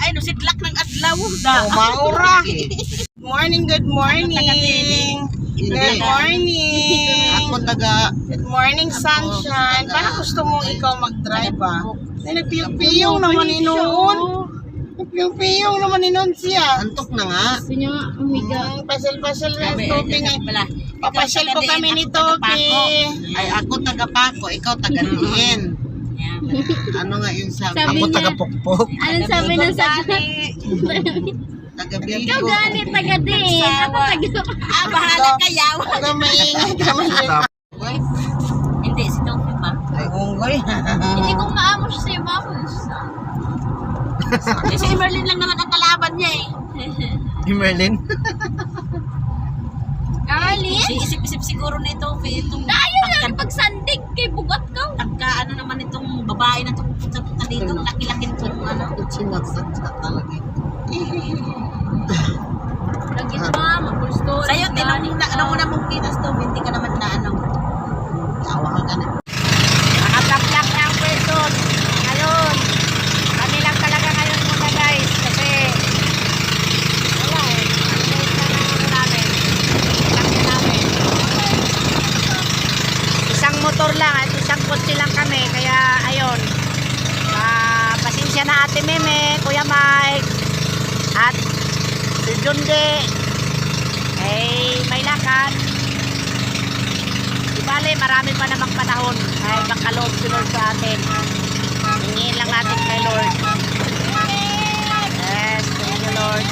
Ay, no, sidlak ng adlaw. Oh, maura. Morning, good morning. Good morning. Ako taga... Good morning, sunshine. Parang gusto mong ikaw mag-drive ah. Ay, nagpiyong-piyong naman ni noon. Nagpiyong-piyong naman ni noon siya. Antok na nga. Gusto niya nga umiga. Pasal-pasal na Topi nga. Papasyal po kami ni Topi. Ay, ako taga Paco, ikaw taga Diin. Ano nga yung sabi? Sabi Ako niya- taga Pukpok. Anong sabi ng sabi? Taga Ikaw Bilbo. gani, taga din. Ako taga... Bahala kayo. Huwag kang maingay naman yun. Hindi, si Tofi pa. Ay, unggoy. Hindi ko maamos si Mamos. Si Merlin lang naman ang kalaban niya eh. Yung Merlin. Arlene? Si isip-isip siguro na ito. Ayaw lang pagsandig kay bugat ka. Tagka ano naman itong babae na itong punta dito. Laki-laki itong ano. Sinasat ka talaga. Lagi pa, mag-full story. Sa'yo, ano mo na mong kita sa Tofi, hindi ka naman na ano. Awa ka na. Nakaplak-plak na ang person. Ngayon, kami lang talaga ngayon muna guys. Kasi, wala eh. Ang late na ano namin. Laki namin. Isang motor lang at isang kotse lang kami. Kaya, ayun. Pasensya na Ate Meme, Kuya Mike, at si Junde. Eh, may lakad. Di bale, marami pa namang panahon ay makaloob si Lord sa atin. Hingin lang natin kay Lord. Yes, thank you Lord.